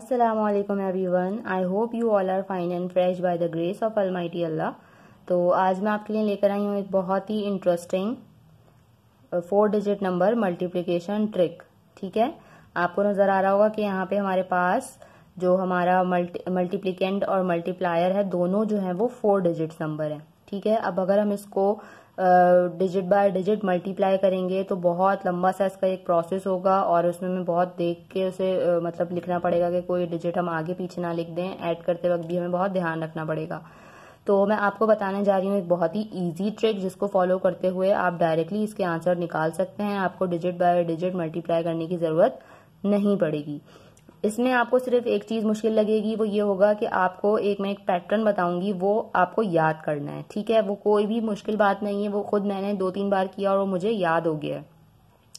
Assalamualaikum everyone. I hope you all are fine and fresh by the grace of Almighty Allah. तो आज मैं आपके लिए लेकर आई हूँ एक बहुत ही interesting 4 digit number multiplication trick. ठीक है, आपको नज़र आ रहा होगा कि यहाँ पे हमारे पास जो हमारा मल्टीप्लिकेंट और मल्टीप्लायर है दोनों जो है वो 4 डिजिट नंबर है। ठीक है, अब अगर हम इसको डिजिट बाय डिजिट मल्टीप्लाई करेंगे तो बहुत लंबा सा इसका एक प्रोसेस होगा और उसमें हमें बहुत देख के उसे मतलब लिखना पड़ेगा कि कोई डिजिट हम आगे पीछे ना लिख दें। ऐड करते वक्त भी हमें बहुत ध्यान रखना पड़ेगा। तो मैं आपको बताने जा रही हूँ एक बहुत ही इजी ट्रिक जिसको फॉलो करते हुए आप डायरेक्टली इसके आंसर निकाल सकते हैं। आपको डिजिट बाय डिजिट मल्टीप्लाई करने की जरूरत नहीं पड़ेगी। इसमें आपको सिर्फ एक चीज मुश्किल लगेगी, वो ये होगा कि आपको मैं एक पैटर्न बताऊंगी, वो आपको याद करना है। ठीक है, वो कोई भी मुश्किल बात नहीं है, वो खुद मैंने 2-3 बार किया और वो मुझे याद हो गया है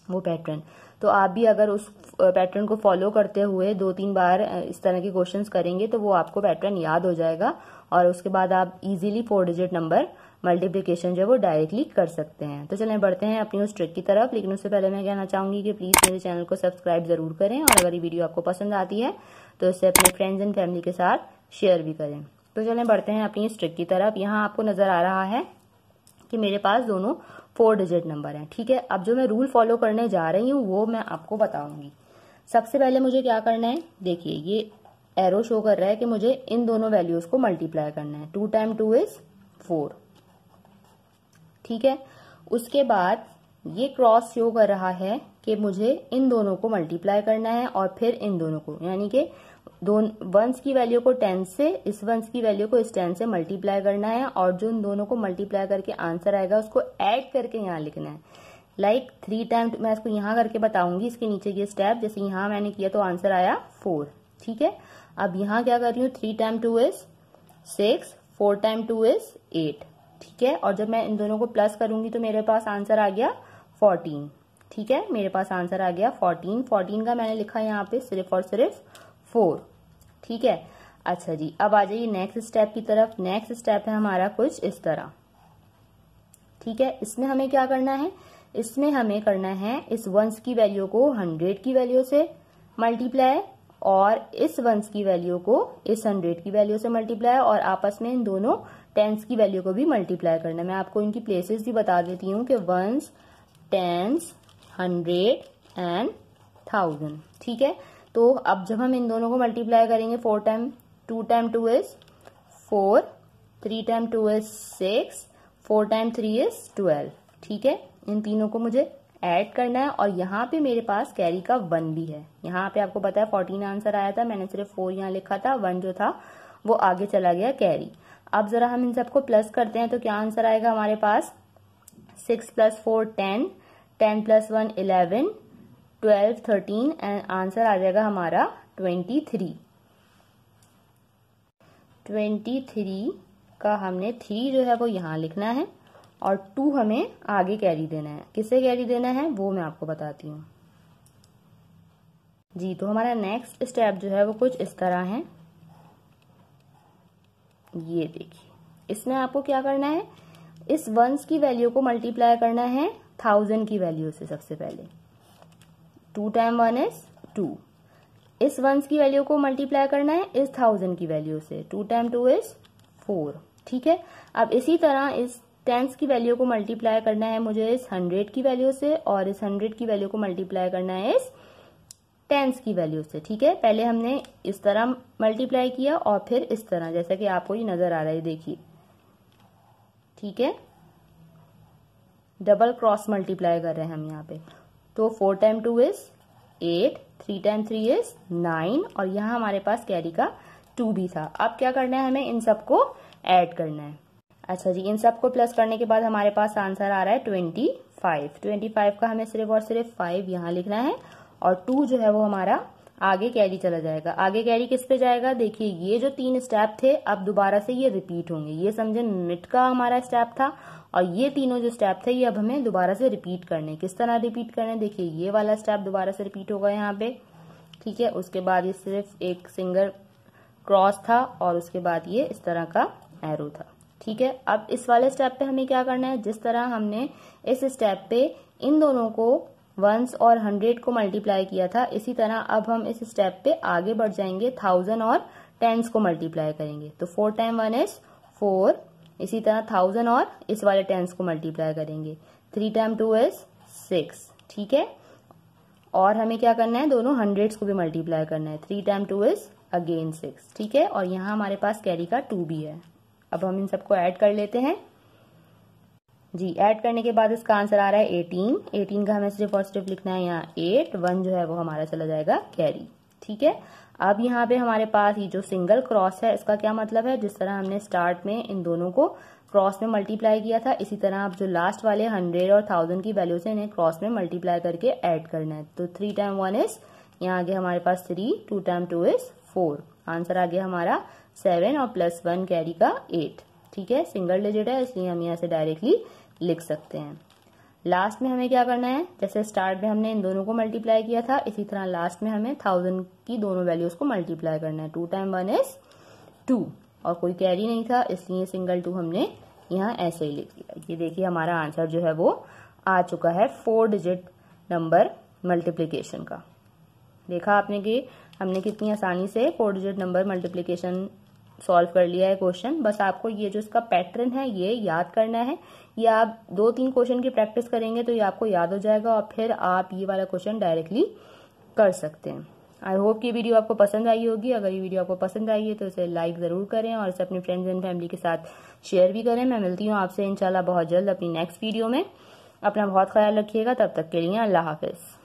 वो पैटर्न। तो आप भी अगर उस पैटर्न को फॉलो करते हुए 2-3 बार इस तरह के क्वेश्चंस करेंगे तो वो आपको पैटर्न याद हो जाएगा और उसके बाद आप इजीली 4 डिजिट नंबर मल्टीप्लिकेशन जो है वो डायरेक्टली कर सकते हैं। तो चलें बढ़ते हैं अपनी उस ट्रिक की तरफ। लेकिन उससे पहले मैं कहना चाहूंगी कि प्लीज मेरे चैनल को सब्सक्राइब जरूर करें और अगर ये वीडियो आपको पसंद आती है तो इसे अपने फ्रेंड्स एंड फैमिली के साथ शेयर भी करें। तो चलें बढ़ते हैं अपनी इस ट्रिक की तरफ। यहाँ आपको नजर आ रहा है कि मेरे पास दोनों 4 डिजिट नंबर हैं। ठीक है, अब जो मैं रूल फॉलो करने जा रही हूँ वो मैं आपको बताऊंगी। सबसे पहले मुझे क्या करना है, देखिए ये एरो शो कर रहा है कि मुझे इन दोनों वैल्यूज को मल्टीप्लाई करना है। 2 टाइम 2 इज 4। ठीक है, उसके बाद ये क्रॉस शो कर रहा है कि मुझे इन दोनों को मल्टीप्लाई करना है और फिर इन दोनों को, यानी कि वंस की वैल्यू को 10 से इस वंस की वैल्यू को इस 10 से मल्टीप्लाई करना है और जो इन दोनों को मल्टीप्लाई करके आंसर आएगा उसको ऐड करके यहाँ लिखना है। लाइक 3 टाइम, मैं इसको यहाँ करके बताऊंगी इसके नीचे ये स्टेप। जैसे यहाँ मैंने किया तो आंसर आया 4। ठीक है, अब यहाँ क्या कर रही हूँ, 3 टाइम 2 इज 6, 4 टाइम 2 इज 8। ठीक है, और जब मैं इन दोनों को प्लस करूंगी तो मेरे पास आंसर आ गया 14। ठीक है, मेरे पास आंसर आ गया 14। 14 का मैंने लिखा यहाँ पे सिर्फ और सिर्फ 4। ठीक है, अच्छा जी, अब आ जाइए नेक्स्ट स्टेप की तरफ। नेक्स्ट स्टेप है हमारा कुछ इस तरह। ठीक है, इसमें हमें क्या करना है, इसमें हमें करना है इस वंस की वैल्यू को 100 की वैल्यू से मल्टीप्लाई और इस वंस की वैल्यू को इस 100 की वैल्यू से मल्टीप्लाई और आपस में इन दोनों टेंस की वैल्यू को भी मल्टीप्लाई करना है। मैं आपको इनकी प्लेसेस भी बता देती हूँ कि वंस, टेंस, 100 एंड 1000। ठीक है, तो अब जब हम इन दोनों को मल्टीप्लाई करेंगे 4 time 2 time 2 is 4, 3 time 2 is 6, 4 time 3 is 12। ठीक है, इन तीनों को मुझे ऐड करना है और यहाँ पे मेरे पास कैरी का 1 भी है। यहाँ पे आपको पता है 14 आंसर आया था, मैंने सिर्फ 4 यहाँ लिखा था, 1 जो था वो आगे चला गया कैरी। अब जरा हम इन सबको प्लस करते हैं तो क्या आंसर आएगा हमारे पास, 6 + 4 10, 10 + 1 11, 12 13 एंड आंसर आ जाएगा हमारा 23। 23 का हमने 3 जो है वो यहाँ लिखना है और 2 हमें आगे कैरी देना है। किसे कैरी देना है वो मैं आपको बताती हूँ जी। तो हमारा नेक्स्ट स्टेप जो है वो कुछ इस तरह है। ये देखिए, इसमें आपको क्या करना है, इस वंस की वैल्यू को मल्टीप्लाई करना है 1000 की वैल्यू से। सबसे पहले 2 टाइम 1 इज 2। इस वंस की वैल्यू को मल्टीप्लाई करना है इस 1000 की वैल्यू से। 2 टाइम 2 इज 4। ठीक है, अब इसी तरह इस टेंस की वैल्यू को मल्टीप्लाई करना है मुझे इस 100 की वैल्यू से और इस 100 की वैल्यू को मल्टीप्लाई करना है इस टेंस की वैल्यू से। ठीक है, पहले हमने इस तरह मल्टीप्लाई किया और फिर इस तरह, जैसा कि आपको ये नजर आ रहा है, देखिए। ठीक है, डबल क्रॉस मल्टीप्लाई कर रहे हैं हम यहाँ पे। तो 4 टाइम 2 इज 8, 3 टाइम 3 इज 9 और यहाँ हमारे पास कैरी का 2 भी था। अब क्या करना है, हमें इन सबको ऐड करना है। अच्छा जी, इन सबको प्लस करने के बाद हमारे पास आंसर आ रहा है 25। 25 का हमें सिर्फ और सिर्फ 5 यहाँ लिखना है और 2 जो है वो हमारा आगे कैरी चला जाएगा। आगे कैरी किस पे जाएगा, देखिए ये जो 3 स्टेप थे अब दोबारा से ये रिपीट होंगे। ये समझे मिनट का हमारा स्टेप था और ये तीनों जो स्टेप थे ये अब हमें दोबारा से रिपीट करने। किस तरह रिपीट करने, देखिए ये वाला स्टेप दोबारा से रिपीट होगा यहाँ पे। ठीक है, उसके बाद ये सिर्फ एक सिंगल क्रॉस था और उसके बाद ये इस तरह का एरो था। ठीक है, अब इस वाले स्टेप पे हमें क्या करना है, जिस तरह हमने इस स्टेप पे इन दोनों को वंस और 100 को मल्टीप्लाई किया था, इसी तरह अब हम इस स्टेप पे आगे बढ़ जाएंगे, 1000 और टेंस को मल्टीप्लाई करेंगे। तो 4 टाइम 1 इज 4, इसी तरह 1000 और इस वाले टेंस को मल्टीप्लाई करेंगे। 3 टाइम 2 इज 6, ठीक है। और हमें क्या करना है, दोनों हंड्रेड्स को भी मल्टीप्लाई करना है। 3 टाइम 2 इज अगेन 6, ठीक है। और यहाँ हमारे पास कैरी का 2 भी है। अब हम इन सबको ऐड कर लेते हैं जी। ऐड करने के बाद इसका आंसर आ रहा है 18। 18 का हमें सिर्फ और सिर्फ लिखना है यहाँ 8, 1 जो है वो हमारा चला जाएगा कैरी, ठीक है। अब यहाँ पे हमारे पास ये जो सिंगल क्रॉस है, इसका क्या मतलब है, जिस तरह हमने स्टार्ट में इन दोनों को क्रॉस में मल्टीप्लाई किया था, इसी तरह आप जो लास्ट वाले 100 और 1000 की वैल्यू से इन्हें क्रॉस में मल्टीप्लाई करके ऐड करना है। तो 3 टाइम 1 इज, यहाँ आगे हमारे पास 3, 2 टाइम 2 इज 4, आंसर आ गया हमारा 7 और प्लस 1 कैरी का 8, ठीक है। सिंगल डिजिट है इसलिए हम यहाँ से डायरेक्टली लिख सकते हैं। लास्ट में हमें क्या करना है, जैसे स्टार्ट में हमने इन दोनों को मल्टीप्लाई किया था, इसी तरह लास्ट में हमें 1000 की दोनों वैल्यूज को मल्टीप्लाई करना है। 2 टाइम 1 इज 2 और कोई कैरी नहीं था इसलिए सिंगल 2 हमने यहाँ ऐसे ही लिख दिया। ये देखिए हमारा आंसर जो है वो आ चुका है 4 डिजिट नंबर मल्टीप्लिकेशन का। देखा आपने कि हमने कितनी आसानी से 4 डिजिट नंबर मल्टीप्लिकेशन सॉल्व कर लिया है क्वेश्चन। बस आपको ये जो इसका पैटर्न है ये याद करना है। ये आप 2-3 क्वेश्चन की प्रैक्टिस करेंगे तो ये आपको याद हो जाएगा और फिर आप ये वाला क्वेश्चन डायरेक्टली कर सकते हैं। आई होप कि वीडियो आपको पसंद आई होगी। अगर ये वीडियो आपको पसंद आई है तो इसे लाइक जरूर करें और इसे अपने फ्रेंड्स एंड फैमिली के साथ शेयर भी करें। मैं मिलती हूँ आपसे इंशाल्लाह बहुत जल्द अपनी नेक्स्ट वीडियो में। अपना बहुत ख्याल रखिएगा, तब तक के लिए अल्लाह हाफिज।